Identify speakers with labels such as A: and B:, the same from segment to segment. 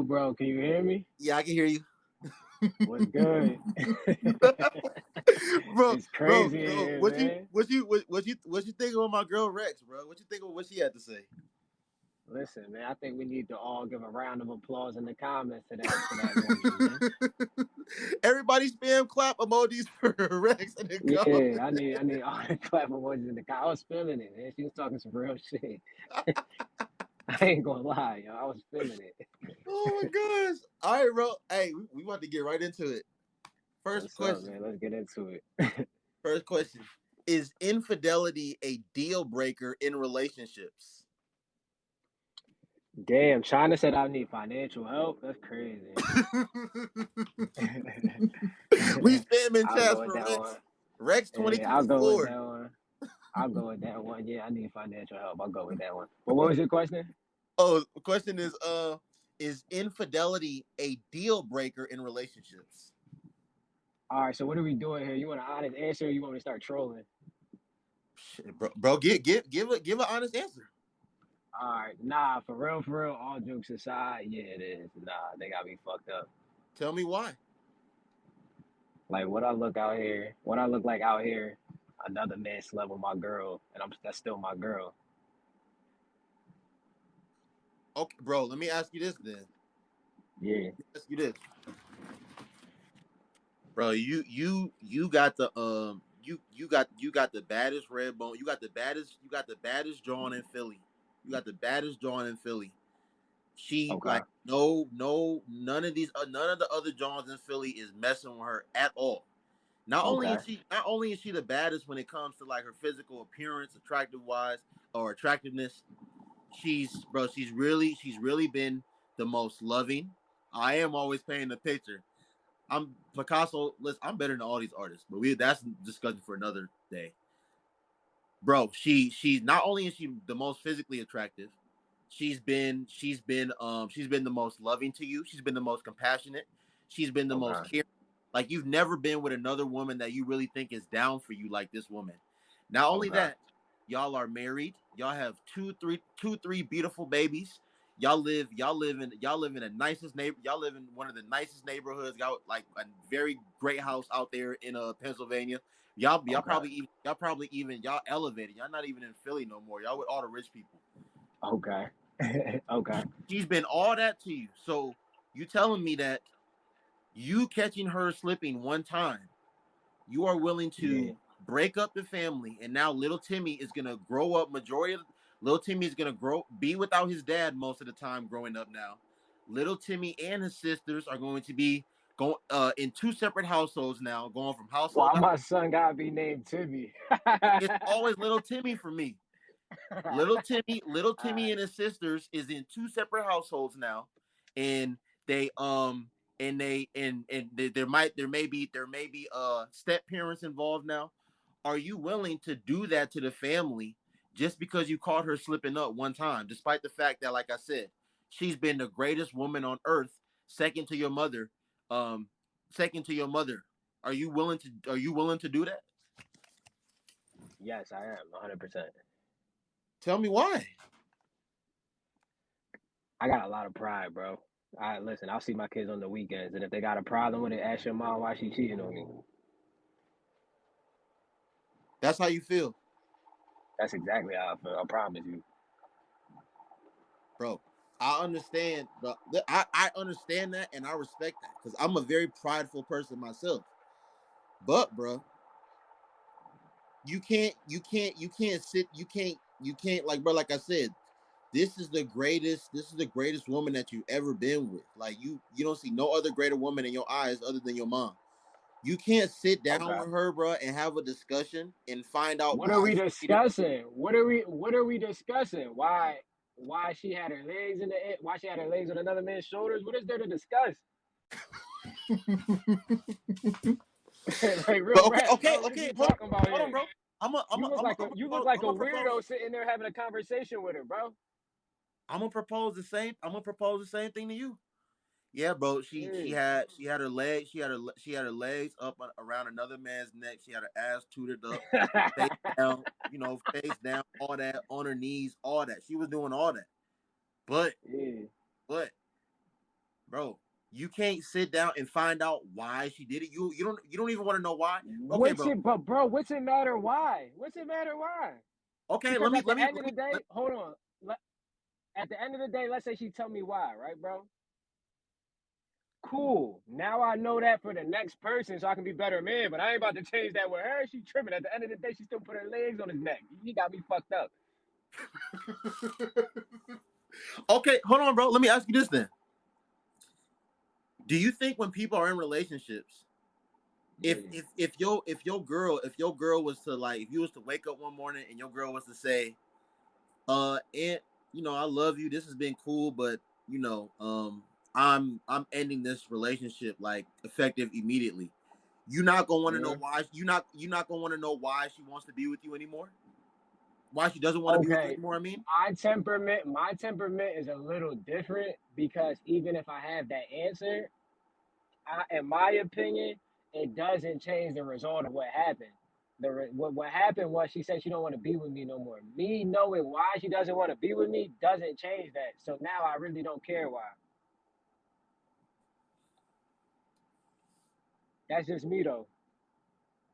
A: Bro, can you hear me?
B: Yeah, I can hear you.
A: What's good?
B: bro,
A: It's
B: bro,
A: crazy in
B: bro.
A: here,
B: What you
A: man.
B: what you what you think of my girl Rex, bro? What you think of what she had to say?
A: Listen, man, I think we need to all give a round of applause in the comments to that emoji, man.
B: Everybody spam clap emojis for Rex in the
A: Yeah,
B: comments.
A: I need all the clap emojis in the comments. I was feeling it, man. She was talking some real shit. I ain't gonna lie, yo. I was feeling it.
B: Oh my gosh. All right, bro. Hey, we about to get right into it. First
A: What's up,
B: question.
A: man? Let's get into it.
B: First question. Is infidelity a deal breaker in relationships?
A: Damn, China said I need financial help. That's crazy.
B: We spam in
A: I'll go
B: chats
A: with
B: for
A: that
B: Rex.
A: one.
B: Rex
A: Yeah, I'll go with
B: 2024.
A: that one. I'll go with that one. Yeah, I need financial help. I'll go with that one. But what was your question?
B: Oh, the question is infidelity a deal breaker in relationships?
A: All right, so what are we doing here? You want an honest answer or you want me to start trolling?
B: Shit, bro, give an honest answer.
A: All right, for real, all jokes aside, yeah, it is. Nah, they got me fucked up.
B: Tell me why.
A: Like what I look like out here, another man slept with my girl, and that's still my girl.
B: Okay, bro, let me ask you this then.
A: Yeah.
B: Ask you this. Bro, you got you got the baddest red bone. You got the baddest drawing in Philly. You got the baddest drawing in Philly. She
A: Okay.
B: like no none of the other Johns in Philly is messing with her at all.
A: Okay.
B: Not only is she the baddest when it comes to like her physical appearance, attractive wise or attractiveness, she's really been the most loving. I am always painting the picture. I'm Picasso. Listen, I'm better than all these artists, but that's discussion for another day. Bro, she's not only is she the most physically attractive, she's been the most loving to you. She's been the most compassionate. She's been the most
A: Okay.
B: caring. Like you've never been with another woman that you really think is down for you like this woman. Not only
A: Okay.
B: that, y'all are married. Y'all have three beautiful babies. Y'all live in the nicest neighbor. Y'all live in one of the nicest neighborhoods. Y'all like a very great house out there in Pennsylvania.
A: Okay.
B: Y'all probably even y'all elevated. Y'all not even in Philly no more. Y'all with all the rich people.
A: Okay. Okay.
B: She's been all that to you. So you telling me that you catching her slipping one time, you are willing
A: Yeah.
B: to break up the family, and now little Timmy is gonna grow up. Little Timmy is gonna be without his dad most of the time growing up now. Little Timmy and his sisters are going to be going in two separate households now, going from household
A: Why
B: to
A: my son gotta be named Timmy?
B: it's always little Timmy for me. Little Timmy
A: Alright.
B: and his sisters is in two separate households now, and they there may be step parents involved now. Are you willing to do that to the family just because you caught her slipping up one time, despite the fact that, like I said, she's been the greatest woman on earth, second to your mother, um, second to your mother. Are you willing to do that?
A: Yes, I am 100%.
B: Tell me why.
A: I got a lot of pride, bro. I listen. I'll see my kids on the weekends, and if they got a problem with it, ask your mom why she cheating on me.
B: That's how you feel,
A: That's exactly how I feel. I promise you.
B: bro. I understand I understand that and I respect that because I'm a very prideful person myself. But bro, you can't like bro, like I said, this is the greatest woman that you've ever been with. Like you don't see no other greater woman in your eyes other than your mom. You can't sit down
A: Okay.
B: with her, bro, and have a discussion and find out
A: What are
B: why
A: we
B: she cheated.
A: discussing? What are we discussing? Why she had her legs in the air? Why she had her legs on another man's shoulders? What is there to discuss? Like real
B: But okay,
A: rap,
B: okay,
A: bro. What is
B: okay.
A: we
B: Hold
A: talking about
B: on,
A: here?
B: bro.
A: You look like a
B: I'm gonna propose.
A: weirdo sitting there having a conversation with her, bro.
B: I'm gonna propose the same thing to you. Yeah, bro.
A: Yeah.
B: She had her legs up around another man's neck. She had her ass tooted up, face down, face down, all that on her knees, all that. She was doing all that. But
A: Yeah.
B: but bro, you can't sit down and find out why she did it. You don't even want to know why. Okay,
A: What's
B: bro.
A: it, but bro, what's it matter why? What's it matter why?
B: Okay,
A: Because
B: let me
A: at
B: let
A: the
B: me
A: end of the day, hold on. At the end of the day, let's say she tell me why, right, bro? Cool. Now I know that for the next person, so I can be better man. But I ain't about to change that with her. She tripping. At the end of the day, she still put her legs on his neck. He got me fucked up.
B: Okay, hold on, bro. Let me ask you this then. Do you think when people are in relationships, if
A: Yeah.
B: if if your girl was to like, if you was to wake up one morning and your girl was to say, Aunt, I love you. This has been cool, but I'm ending this relationship like effective immediately. You're not gonna want to know
A: Mhm.
B: why. You're not gonna want to know why she wants to be with you anymore. Why she doesn't want to be with you
A: Okay.
B: anymore. I mean,
A: My temperament is a little different because even if I have that answer, in my opinion, it doesn't change the result of what happened. What happened was she said she don't want to be with me no more. Me knowing why she doesn't want to be with me doesn't change that. So now I really don't care why. That's just me though.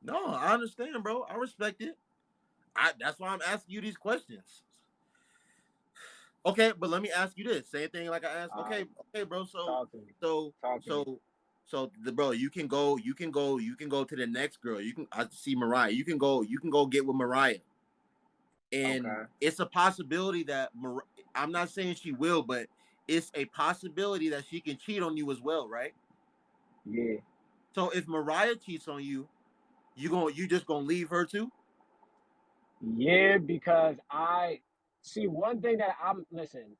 B: no, I understand, bro. I respect it. That's why I'm asking you these questions. Okay, but let me ask you this. Same thing like I asked.
A: Uh,
B: Okay, bro. So,
A: talk to me.
B: so,
A: Talk to me.
B: so, so the bro, you can go to the next girl. I see Mariah. You can go get with Mariah, and
A: Okay.
B: it's a possibility that I'm not saying she will, but it's a possibility that she can cheat on you as well, right?
A: Yeah.
B: So if Mariah cheats on you, you just gonna leave her too?
A: Yeah, because I see one thing that I'm listen,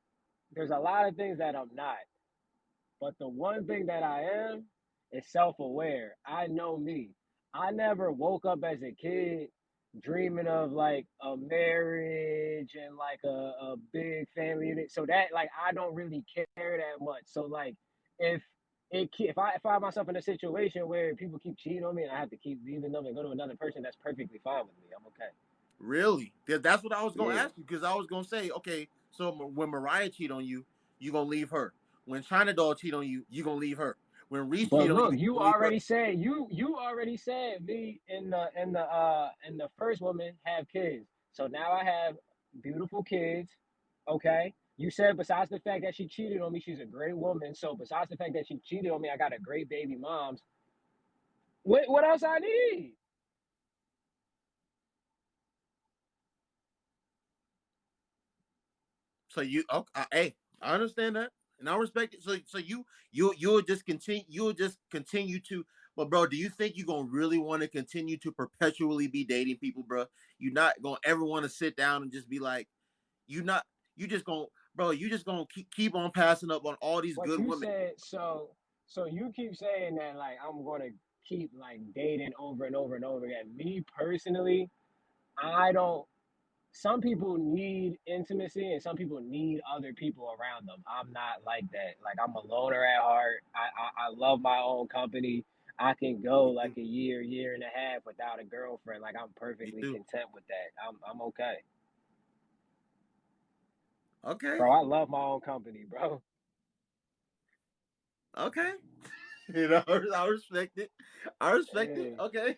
A: there's a lot of things that I'm not. But the one thing that I am is self aware. I know me. I never woke up as a kid dreaming of like a marriage and like a big family unit. So that like I don't really care that much. So like if if I find myself in a situation where people keep cheating on me and I have to keep leaving them and go to another person, that's perfectly fine with me. I'm okay.
B: Really? That's what I was gonna
A: Yeah.
B: ask you, because I was gonna say, okay, so when Mariah cheat on you, you gonna leave her. When China Doll cheat on you, you gonna leave her. When Reese
A: But
B: cheat on you,
A: look,
B: you
A: you
B: gonna leave her.
A: already said you already said me and the first woman have kids. So now I have beautiful kids. Okay. You said besides the fact that she cheated on me, she's a great woman. So besides the fact that she cheated on me, I got a great baby moms. What else I need?
B: So hey, I understand that, and I respect it. So you'll just continue to. But bro, do you think you're gonna really want to continue to perpetually be dating people, bro? You're not gonna ever want to sit down and just be like, you not you just gonna bro, you just gonna keep on passing up on all these
A: But
B: good
A: you
B: women.
A: said so you keep saying that like I'm gonna keep like dating over and over and over again. Me personally, I don't some people need intimacy and some people need other people around them. I'm not like that. Like I'm a loner at heart. I love my own company. I can go
B: Me
A: like
B: too.
A: a year and a half without a girlfriend. Like I'm
B: Me
A: perfectly
B: too.
A: content with that. I'm okay.
B: Okay.
A: Bro, I love my own company, bro.
B: Okay. I respect it. I respect it.
A: Yeah,
B: Okay.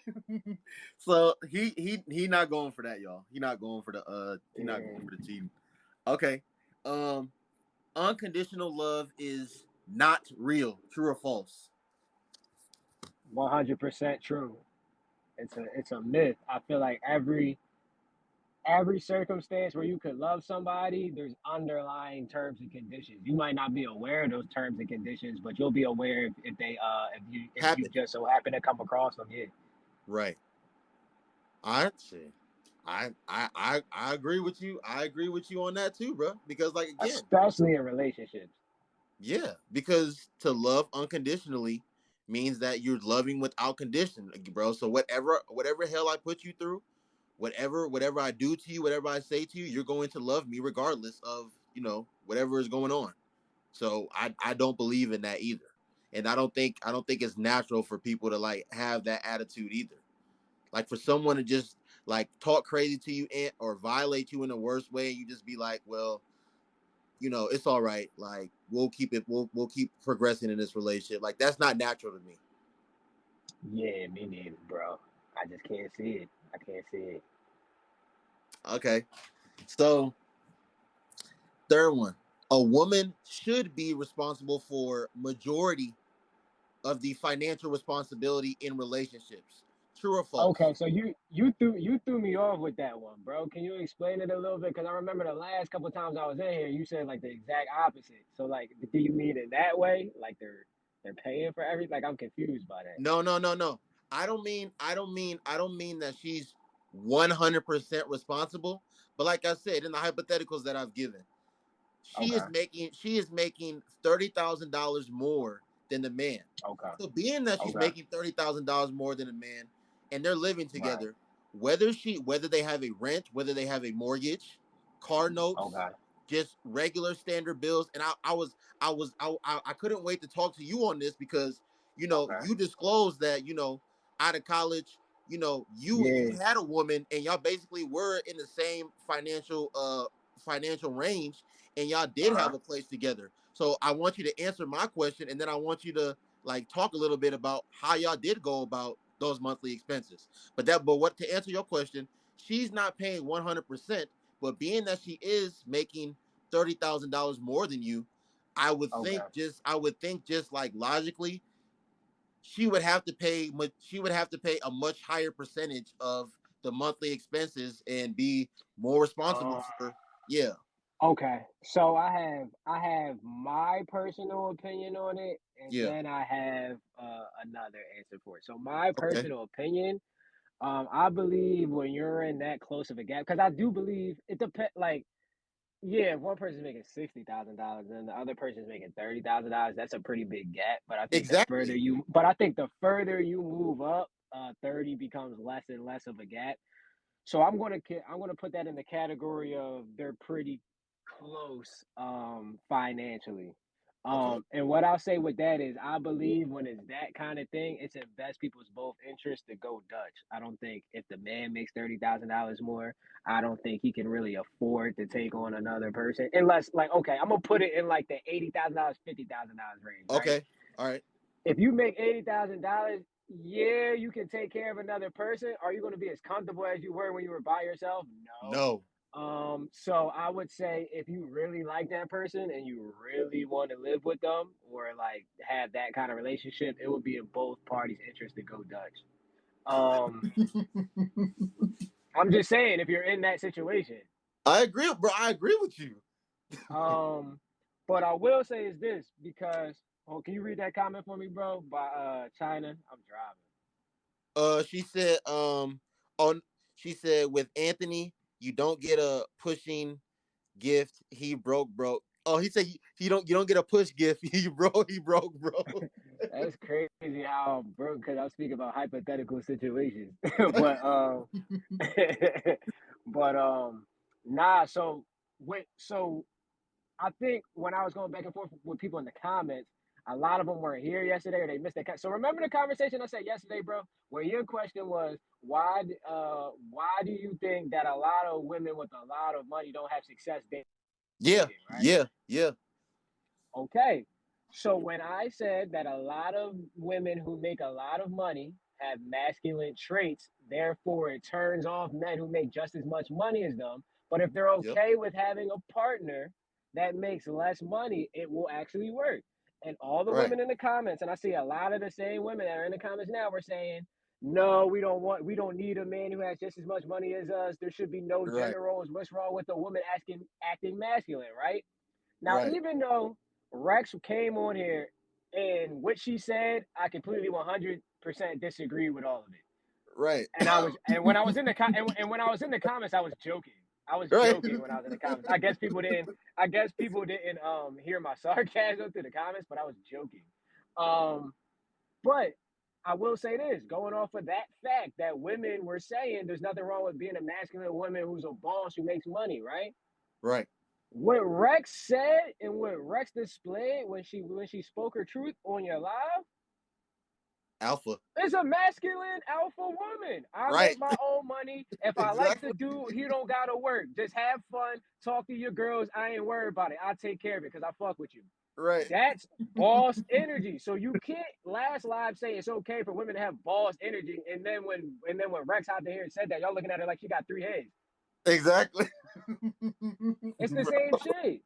B: So he not going for that, y'all. He not going
A: yeah.
B: for the cheating. Okay. Um Unconditional love is not real. True or false?
A: 100% true. It's a myth. I feel like every circumstance where you could love somebody, there's underlying terms and conditions. You might not be aware of those terms and conditions, but you'll be aware if they if you
B: Happen.
A: just so happen to come across them. Yeah,
B: Right. I see. I agree with you. I agree with you on that too, bro. Because like again,
A: especially in relationships.
B: yeah, because to love unconditionally means that you're loving without condition, bro. So whatever hell I put you through, whatever I do to you, whatever I say to you, you're going to love me regardless of, whatever is going on. So I don't believe in that either. And I don't think it's natural for people to like have that attitude either. Like for someone to just like talk crazy to you or violate you in the worst way, you just be like, well, it's all right. Like we'll keep progressing in this relationship. Like that's not natural to me.
A: Yeah, me neither, bro. I just can't see it. I can't see it.
B: Okay. So third one. A woman should be responsible for majority of the financial responsibility in relationships. True or
A: Okay,
B: false?
A: so you threw me off with that one, bro. Can you explain it a little bit? Because I remember the last couple times I was in here, you said like the exact opposite. So like, do you mean it that way? Like they're paying for everything? Like I'm confused by that.
B: No, no, no, no. I don't mean that she's 100% responsible. But like I said, in the hypotheticals that I've given,
A: Okay,
B: she is making $30,000 more than the man.
A: okay,
B: So being that she's
A: okay.
B: making $30,000 more than a man, and they're living
A: Right.
B: together, whether they have a rent, whether they have a mortgage, car notes,
A: Okay,
B: just regular standard bills, and I couldn't wait to talk to you on this because
A: okay.
B: you disclosed that out of college you
A: Yeah.
B: had a woman and y'all basically were in the same financial range and y'all did
A: Uh-huh.
B: have a place together. So I want you to answer my question, and then I want you to like talk a little bit about how y'all did go about those monthly expenses. But what to answer your question, she's not paying 100%, but being that she is making $30,000 more than you,
A: Okay.
B: I would think just like logically, she would have to pay a much higher percentage of the monthly expenses and be more responsible
A: Um.
B: for yeah.
A: Okay. So I have my personal opinion on it, and
B: Yeah.
A: then I have another answer for it. So my
B: Okay.
A: personal opinion, I believe when you're in that close of a gap, because I do believe it depends. Like, yeah, if one person's making $60,000 and the other person's making $30,000, that's a pretty big gap.
B: Exactly.
A: But I think the further you move up, 30 becomes less and less of a gap. So I'm gonna put that in the category of they're pretty close financially.
B: Okay.
A: And what I'll say with that is I believe when it's that kind of thing, it's in best people's both interests to go Dutch. I don't think if the man makes $30,000 more, I don't think he can really afford to take on another person. Unless like okay, I'm gonna put it in like the $80,000, $50,000 range, right?
B: Okay. All right.
A: If you make $80,000, yeah, you can take care of another person. Are you going to be as comfortable as you were when you were by yourself? No.
B: No.
A: So I would say if you really like that person and you really want to live with them or like have that kind of relationship, it would be in both parties' interest to go Dutch. Um, I'm just saying if you're in that situation.
B: I agree, bro. I agree with you.
A: Um, but I will say is this because oh, can you read that comment for me, bro? By China, I'm driving.
B: She said, on she said with Anthony, you don't get a pushing gift. He broke. Oh, he said you don't get a push gift. He broke, bro.
A: That's crazy how I'm broke because I'm speaking about hypothetical situations. but but nah. So I think when I was going back and forth with people in the comments, a lot of them weren't here yesterday or they missed that. So remember the conversation I said yesterday, bro, where your question was why do you think that a lot of women with a lot of money don't have success
B: Yeah,
A: dating, right?
B: yeah, yeah.
A: Okay. So when I said that a lot of women who make a lot of money have masculine traits, therefore it turns off men who make just as much money as them. But if they're
B: Yep.
A: okay with having a partner that makes less money, it will actually work. And all the
B: Right,
A: women in the comments, and I see a lot of the same women that are in the comments now, were saying, no, we don't need a man who has just as much money as us. There should be no
B: right,
A: gender roles. What's wrong with a woman acting masculine, right? Now,
B: right,
A: even though Rex came on here and what she said, I completely 100% disagree with all of it.
B: right,
A: And when I was in and when I was in the comments, I was joking. I was
B: right,
A: joking when I was in the comments. I guess people didn't hear my sarcasm through the comments, but I was joking. Um, but I will say this, going off of that fact that women were saying there's nothing wrong with being a masculine woman who's a boss who makes money, right?
B: right.
A: What Rex said and what Rex displayed when she spoke her truth on your live
B: Alpha.
A: is a masculine alpha woman. I
B: Right.
A: make my own money. If I like the
B: Exactly.
A: dude, he don't gotta work. Just have fun, talk to your girls. I ain't worried about it. I take care of it because I fuck with you.
B: Right.
A: That's boss energy. So you can't last live say it's okay for women to have boss energy, and then when Rex out there and said that, y'all looking at her like she got three heads.
B: Exactly.
A: It's the
B: Bro,
A: same shit.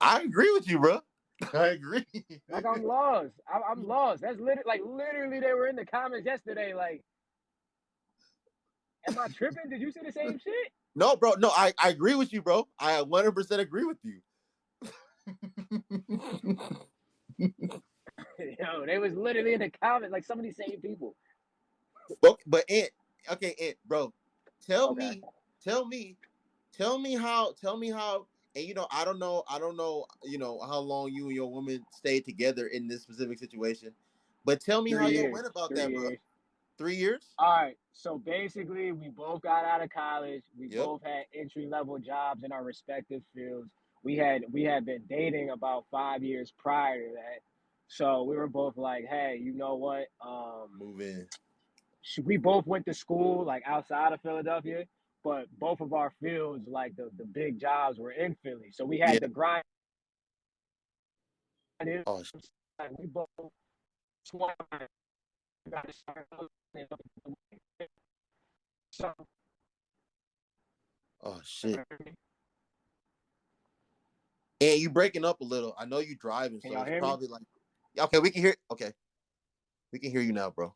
B: I agree with you, bro. I agree.
A: Like I'm lost. I'm lost. That's literally they were in the comments yesterday. Like, am I tripping? Did you see the same shit?
B: No, bro. No, I agree with you, bro. I 100% agree with you.
A: Yo, they was literally in the comments like some of these same people.
B: But Ant, okay, Ant, bro, tell
A: Okay.
B: me, tell me, tell me how. And I don't know, how long you and your woman stayed together in this specific situation. But tell me how
A: Three
B: y'all
A: years.
B: went about
A: Three
B: that, bro.
A: years.
B: 3 years?
A: All right. So basically, we both got out of college. We
B: Yep.
A: both had entry level jobs in our respective fields. We had been dating about 5 years prior to that. So we were both like, hey, you know what?
B: Move in.
A: We both went to school like outside of Philadelphia, but both of our fields, like the big jobs, were in Philly. So we had
B: Yeah.
A: to grind.
B: Oh,
A: We both swung. So,
B: oh shit. And you breaking up a little. I know you driving,
A: can
B: so
A: y'all
B: it's
A: hear me?
B: probably like, okay, we can hear. Okay, we can hear you now, bro.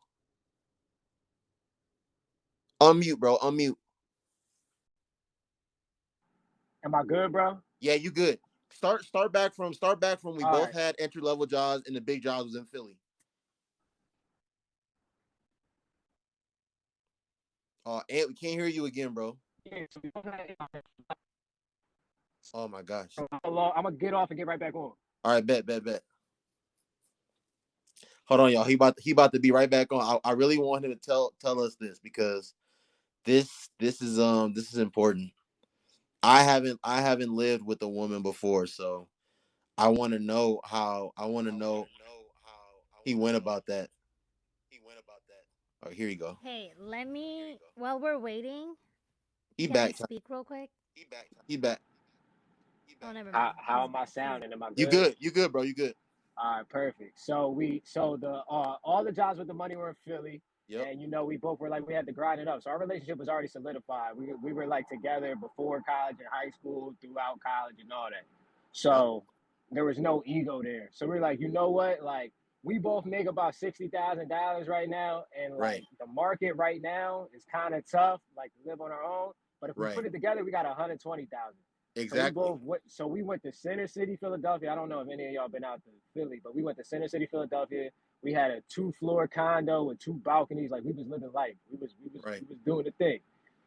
B: Unmute, bro. Unmute.
A: Am I good, bro?
B: Yeah, you good. Start back from we
A: All
B: both
A: right.
B: had entry level jobs and the big jobs was in Philly. And we can't hear you again, bro.
A: Yeah, so
B: Oh my gosh.
A: I'm gonna get off and get right back on.
B: All right, bet. Hold on, y'all. He about to be right back on. I really want him to tell us this because this is important. I haven't lived with a woman before, so I want to know he went about that. Oh, here you go.
C: Hey, let me, while we're waiting,
B: He
C: can I
B: back.
C: speak real quick?
B: He back.
C: Oh, never
A: How
C: mind.
A: how am I
C: He's
A: sounding? Am I
B: You
A: good?
B: good? You good, bro? You good?
A: All right, perfect. So the all the jobs with the money were in Philly,
B: Yep.
A: and we both were like we had to grind it up. So our relationship was already solidified. We were like together before college and high school, throughout college, and all that.
B: Yep.
A: So there was no ego there. So we are like, you know what, like. We both make about $60,000 right now, and
B: Right.
A: like the market right now is kind of tough, like to live on our own. But if we
B: Right.
A: put it together, we got 120,000. So we
B: Exactly.
A: both went. So we went to Center City, Philadelphia. I don't know if any of y'all been out to Philly, but we went to Center City, Philadelphia. We had a two-floor condo with two balconies. Like we was living life.
B: Right.
A: We was doing the thing.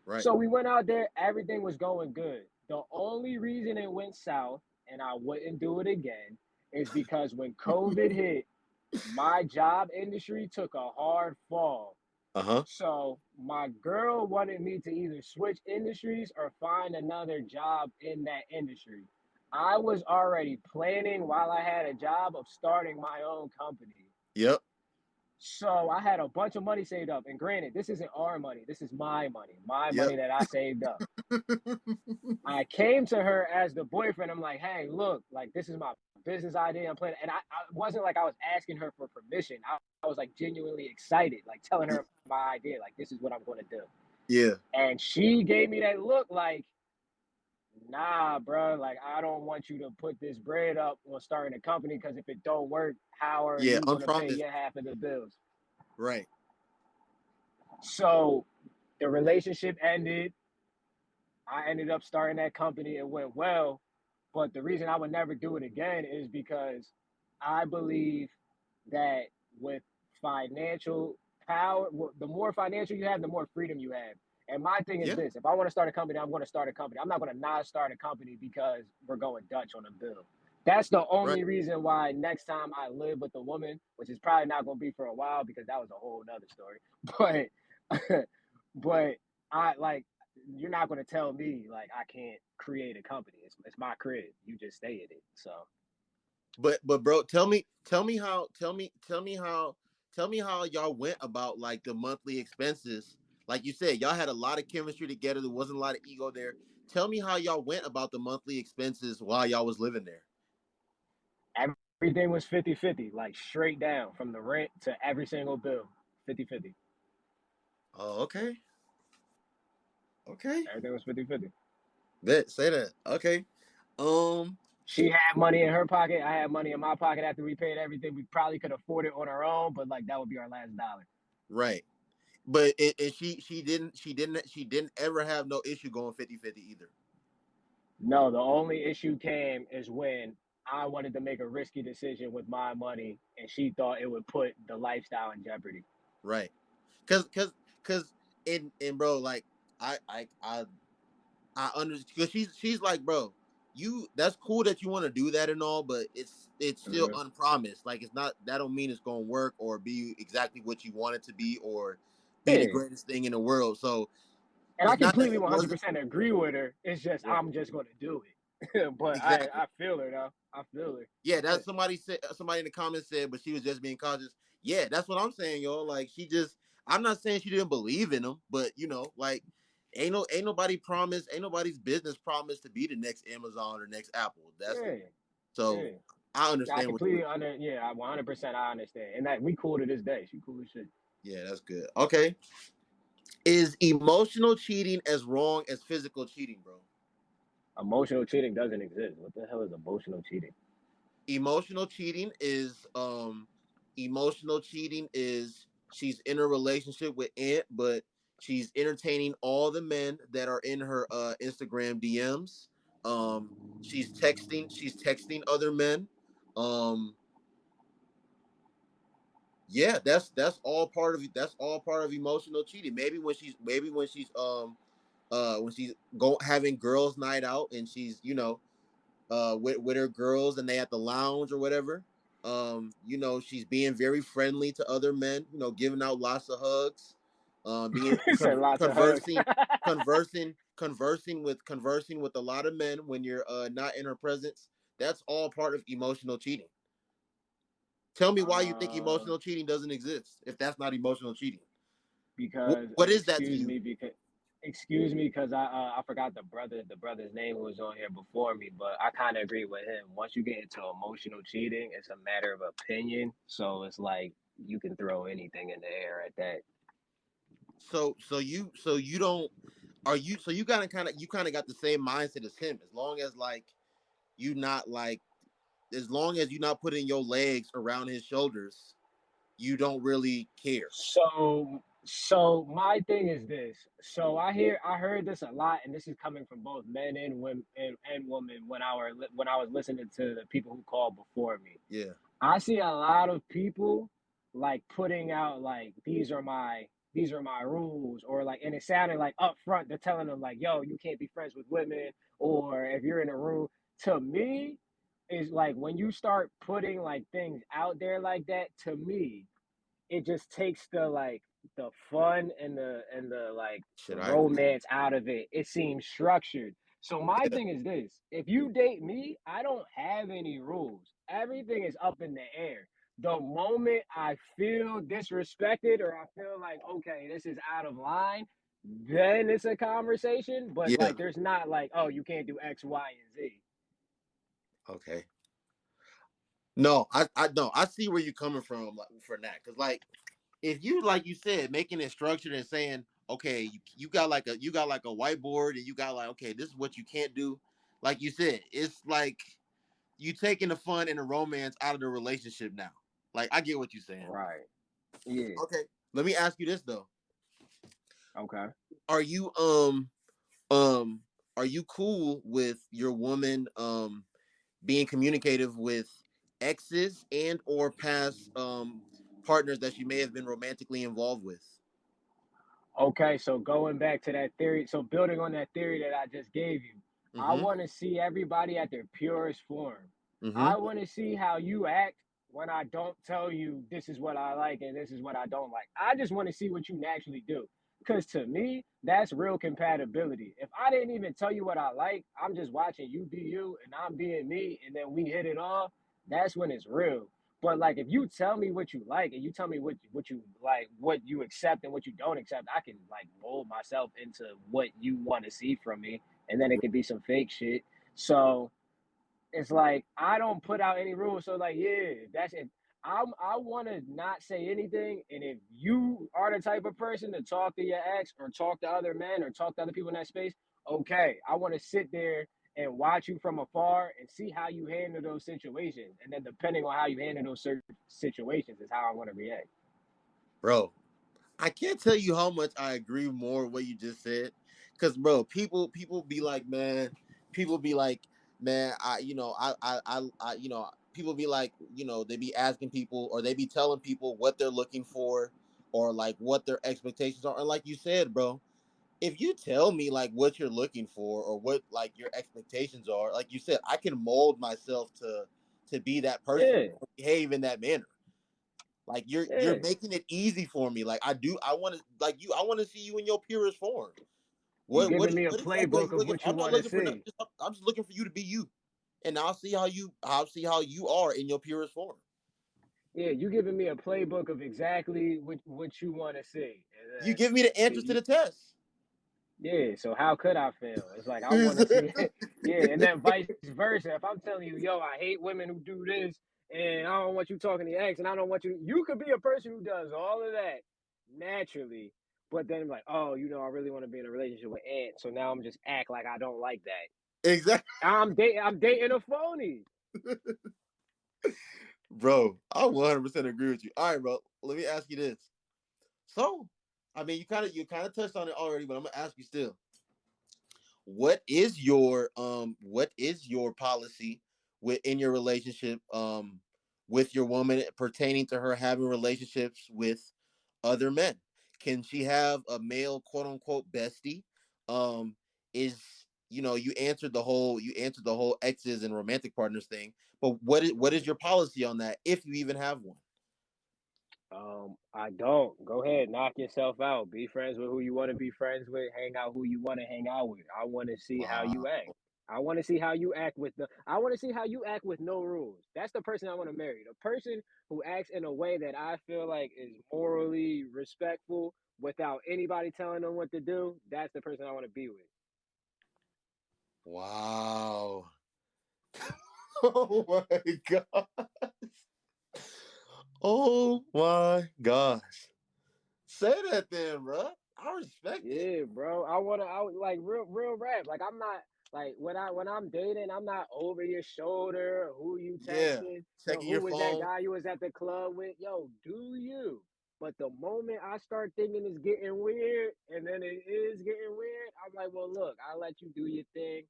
B: Right.
A: So we went out there. Everything was going good. The only reason it went south, and I wouldn't do it again, is because when COVID hit, my job industry took a hard fall.
B: Uh-huh.
A: So my girl wanted me to either switch industries or find another job in that industry. I was already planning while I had a job of starting my own company.
B: Yep.
A: So I had a bunch of money saved up. And granted, this isn't our money. This is my
B: Yep.
A: money that I saved up. I came to her as the boyfriend. I'm like, hey, look, like this is my business idea. I'm planning, and I wasn't like I was asking her for permission. I was like genuinely excited, like telling her my idea, like this is what I'm going to do.
B: Yeah.
A: And she gave me that look, like, nah, bro, like I don't want you to put this bread up on starting a company because if it don't work, how are
B: Yeah.
A: you going to pay
B: Unpromised.
A: your half of the bills?
B: Right.
A: So the relationship ended. I ended up starting that company. It went well. But the reason I would never do it again is because I believe that with financial power, the more financial you have, the more freedom you have. And my thing is
B: Yeah.
A: this: if I want to start a company, I'm going to start a company. I'm not going to not start a company because we're going Dutch on a bill. That's the
B: Right.
A: only reason why next time I live with a woman, which is probably not going to be for a while because that was a whole nother story. But, but I like you're not going to tell me like I can't create a company. It's my crib. You just stay in it. So
B: But bro, tell me how y'all went about like the monthly expenses. Like you said, y'all had a lot of chemistry together. There wasn't a lot of ego there. Tell me how y'all went about the monthly expenses while y'all was living there.
A: Everything was 50-50, like straight down from the rent to every single bill. 50-50.
B: Oh, okay. Okay.
A: Everything was 50-50.
B: Bet say that. Okay. Um.
A: She had money in her pocket. I had money in my pocket after we paid everything. We probably could afford it on our own, but like that would be our last dollar.
B: Right. But she didn't ever have no issue going 50-50 either.
A: No, the only issue came is when I wanted to make a risky decision with my money and she thought it would put the lifestyle in jeopardy.
B: Right. Cause in bro, like I understand because she's like, bro, you that's cool that you want to do that and all, but it's still
A: Mhm.
B: unpromised. Like it's not that don't mean it's gonna work or be exactly what you want it to be or be the
A: Yeah.
B: greatest thing in the world. So
A: And I
B: it's not that
A: completely
B: it wasn't
A: 100% agree with her. It's just
B: right.
A: I'm just going to do it. But
B: Exactly.
A: I feel her though. I feel her.
B: Yeah, that's somebody in the comments said, but she was just being cautious. Yeah, that's what I'm saying, yo. Like she just I'm not saying she didn't believe in him, but like ain't nobody promised, ain't nobody's business promised to be the next Amazon or next Apple. That's
A: Yeah.
B: so
A: Yeah.
B: I
A: I
B: understand what you
A: completely yeah, I 100% I understand. And that we cool to this day. She cool as shit.
B: yeah, that's good. Okay. Is emotional cheating as wrong as physical cheating, bro?
A: Emotional cheating doesn't exist. What the hell is emotional cheating?
B: Emotional cheating is she's in a relationship with Ant, but she's entertaining all the men that are in her Instagram DMs. She's texting other men. Um yeah, that's all part of emotional cheating. Maybe when she's go having girls night out and she's with her girls and they at the lounge or whatever. She's being very friendly to other men, giving out lots of hugs, being
A: He said lots of hugs.
B: conversing with a lot of men when you're not in her presence. That's all part of emotional cheating. Tell me why you think
A: um,
B: emotional cheating doesn't exist if that's not emotional cheating. What,
A: because
B: what is that to you?
A: excuse me because I forgot the brother's name who was on here before me, but I kind of agree with him. Once you get into emotional cheating, it's a matter of opinion. So it's like you can throw anything in the air at that.
B: So you don't are you so you kind of got the same mindset as him as long as like you not like as long as you're not putting your legs around his shoulders, you don't really care.
A: So my thing is this. So I heard this a lot, and this is coming from both men and women and women when I was listening to the people who called before me.
B: Yeah.
A: I see a lot of people like putting out like these are my rules, or like, and it sounded like up front they're telling them like, yo, you can't be friends with women, or if you're in a room. To me, is like when you start putting like things out there like that. To me, it just takes the fun and the like
B: Shit,
A: the
B: I agree.
A: romance out of it. It seems structured. So my
B: Yeah.
A: thing is this: if you date me, I don't have any rules. Everything is up in the air. The moment I feel disrespected or I feel like, okay, this is out of line, then it's a conversation. But
B: Yeah.
A: like there's not like, oh, you can't do X, Y, and Z.
B: Okay. No, I no, I see where you're coming from like, for that. Cause like if you like you said, making it structured and saying, okay, you got like a whiteboard and you got like, okay, this is what you can't do. Like you said, it's like you taking the fun and the romance out of the relationship now. Like I get what you're saying.
A: Right. Yeah.
B: Okay. Let me ask you this though.
A: Okay.
B: Are you um are you cool with your woman being communicative with exes and or past partners that she may have been romantically involved with?
A: Okay, so going back to that theory, so building on that theory that I just gave you, I
B: Mm-hmm.
A: want to see everybody at their purest form.
B: Mm-hmm.
A: I want to see how you act when I don't tell you this is what I like and this is what I don't like. I just want to see what you naturally do. Because to me, that's real compatibility. If I didn't even tell you what I like, I'm just watching you be you and I'm being me, and then we hit it off, that's when it's real. But like if you tell me what you like and you tell me what you like, what you accept and what you don't accept, I can like mold myself into what you want to see from me, and then it could be some fake shit. So it's like I don't put out any rules. So like, yeah, that's it. I want to not say anything, and if you are the type of person to talk to your ex or talk to other men or talk to other people in that space, okay, I want to sit there and watch you from afar and see how you handle those situations, and then depending on how you handle those certain situations is how I want to react.
B: Bro, I can't tell you how much I agree more with what you just said. Cause bro, people be like, man, people be like, man, people be like, they be asking people or they be telling people what they're looking for or like what their expectations are. And like you said, bro, if you tell me like what you're looking for or what like your expectations are, like you said, I can mold myself to be that person
A: Yeah,
B: or behave in that manner. Like you're
A: yeah.
B: making it easy for me. Like I want to like you. I want to see you in your purest form.
A: You
B: What
A: giving
B: what
A: me a
B: what exactly are
A: playbook
B: you
A: of
B: looking
A: what
B: for?
A: you
B: I'm not
A: want to
B: looking for
A: see.
B: I'm just looking for you to be you, and I'll see how you are in your purest form.
A: Yeah, you giving me a playbook of exactly what you want to see, and
B: You
A: then
B: give me the answers to
A: you,
B: the test.
A: yeah. So how could I fail? It's like I want to see, yeah, and then vice versa. If I'm telling you, yo, I hate women who do this, and I don't want you talking to your ex, and I don't want you. You could be a person who does all of that naturally, but then like, oh, I really want to be in a relationship with Aunt, so now I'm just act like I don't like that.
B: Exactly,
A: I'm dating a phony.
B: bro. I 100% agree with you. All right, bro. Let me ask you this. So, I mean, you kind of touched on it already, but I'm gonna ask you still. What is your policy within your relationship with your woman pertaining to her having relationships with other men? Can she have a male quote unquote bestie? Is you answered the whole exes and romantic partners thing, but what is your policy on that if you even have one?
A: I don't. Go ahead, knock yourself out. Be friends with who you want to be friends with. Hang out who you want to hang out with. I want to see how you
B: Wow.
A: act. I want to see how you act with the. I want to see how you act with no rules. That's the person I want to marry. The person who acts in a way that I feel like is morally respectful without anybody telling them what to do. That's the person I want to be with.
B: Wow. Oh my god. Oh my gosh. Say that then, bro. I respect it.
A: Yeah, bro. I would like real rap. Like I'm not like when I'm dating, I'm not over your shoulder. Who you
B: Yeah.
A: texting?
B: Checking
A: Who
B: your
A: was that
B: phone.
A: guy you was at the club with? Yo, do you? But the moment I start thinking it's getting weird, and then it is getting weird, I'm like, well, look, I'll let you do your thing.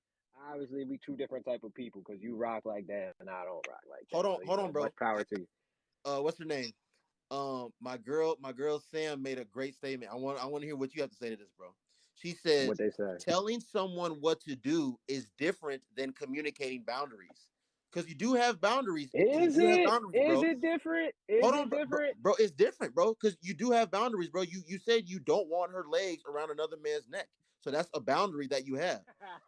A: Obviously, we two different type of people because you rock like that and I don't rock like that. So
B: Hold on, bro.
A: much power to you.
B: What's her name? My girl Sam made a great statement. I want to hear what you have to say to this, bro. She said,
A: What they say?
B: telling someone what to do is different than communicating boundaries. Because you do have boundaries. You
A: Is
B: do have
A: it?
B: boundaries,
A: Is
B: bro.
A: it different? Is
B: Hold on,
A: it
B: bro, bro,
A: different?
B: bro, it's different, bro, because you do have boundaries, bro. You said you don't want her legs around another man's neck, so that's a boundary that you have.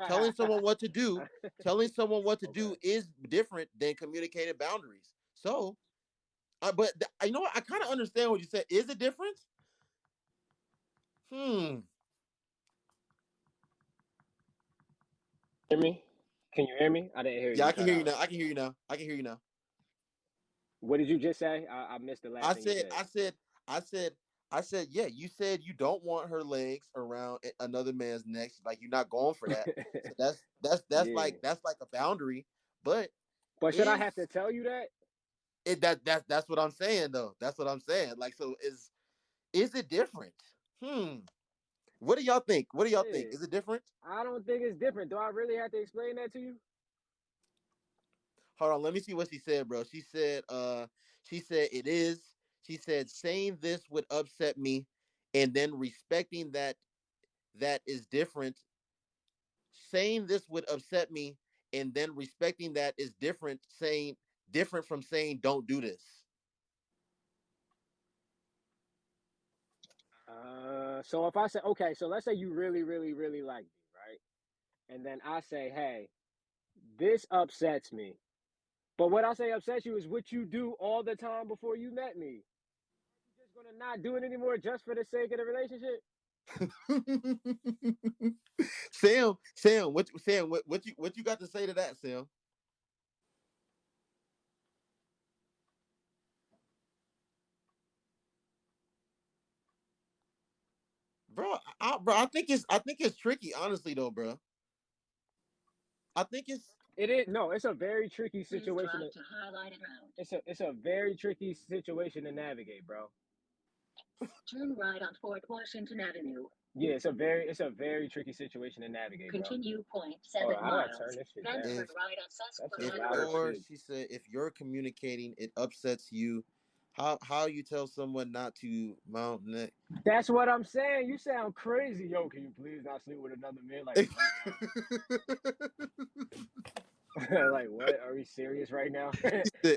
B: Telling someone what to do, telling someone what to
A: Okay.
B: do is different than communicating boundaries. So, you know what? I kind of understand what you said. Is it different? Hmm.
A: Hear me? Can you hear me? I didn't hear you.
B: Yeah, I
A: You
B: can
A: cut
B: hear you
A: out.
B: now. I can hear you now. I can hear you now.
A: What did you just say? I missed the last
B: I
A: thing you
B: said,
A: said.
B: I said, I said, I said, yeah. You said you don't want her legs around another man's neck. Like you're not going for that. So
A: Yeah.
B: that's like a boundary. But
A: But should I
B: is
A: have to tell you that?
B: that's what I'm saying though. That's what I'm saying. Like so is it different? Hmm. What do y'all think? What do y'all think?
A: Yeah.
B: Is it different?
A: I don't think it's different. Do I really have to explain that to you?
B: Hold on, let me see what she said, bro. She said it is. She said saying this would upset me, and then respecting that is different. Saying this would upset me, and then respecting that is different. Saying different from saying don't do this.
A: So if I say, okay, so let's say you really, really, really like me, right? And then I say, hey, this upsets me. But what I say upsets you is what you do all the time before you met me. You just gonna not do it anymore just for the sake of the relationship?
B: Sam, what you got to say to that, Sam? Bro, I think it's tricky, honestly, though, bro. I think it's
A: It is no. It's a very tricky situation. It's a very tricky situation to navigate, bro.
D: Turn right on Fort Washington Avenue.
A: Yeah, it's a very tricky situation to navigate, bro.
D: Continue
A: Hold
D: 0.7
A: on, how do I
D: miles.
A: turn this shit
D: Then
A: down?
D: turn right on
A: That's
B: if
A: just
D: Susquehanna
A: loud as
D: Road.
B: or
A: shit.
B: she said if you're communicating, it upsets you. How you tell someone not to mount neck?
A: That's what I'm saying. You sound crazy, yo. Can you please not sleep with another man? Like what, bro? Like what? Are we serious right now?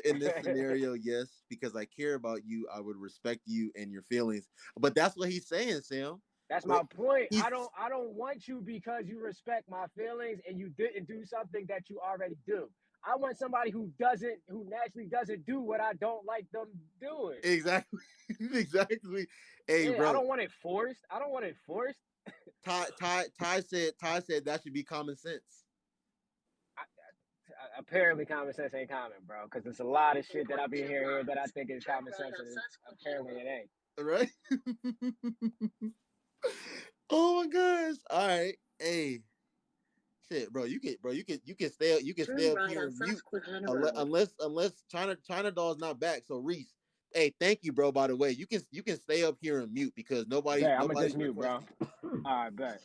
B: In this scenario, yes, because I care about you, I would respect you and your feelings. But that's what he's saying, Sam.
A: That's
B: But
A: my point.
B: he's
A: I don't want you because you respect my feelings and you didn't do something that you already do. I want somebody who naturally doesn't do what I don't like them doing.
B: exactly exactly. Hey,
A: Yeah, I
B: bro.
A: don't want it forced. I don't want it forced.
B: Ty said that should be common sense.
A: I, Apparently, common sense ain't common, bro. Because there's a lot of shit that I be hearing that I think is
D: Turn
A: common
D: right
A: sense,
D: on
A: and
D: Susquehanna
A: apparently it
D: Road.
A: ain't.
B: Right? Oh my gosh. All right. Hey, shit, bro. You can stay
D: Turn
B: up
D: right
B: here
D: on
B: and mute
D: Susquehanna
B: unless
D: Road.
B: China Doll's not back. So Reese, hey, thank you, bro. By the way, you can stay up here and mute because
A: Bet, I'm gonna just
B: nobody's
A: mute, bro.
B: requesting.
A: All right, bet.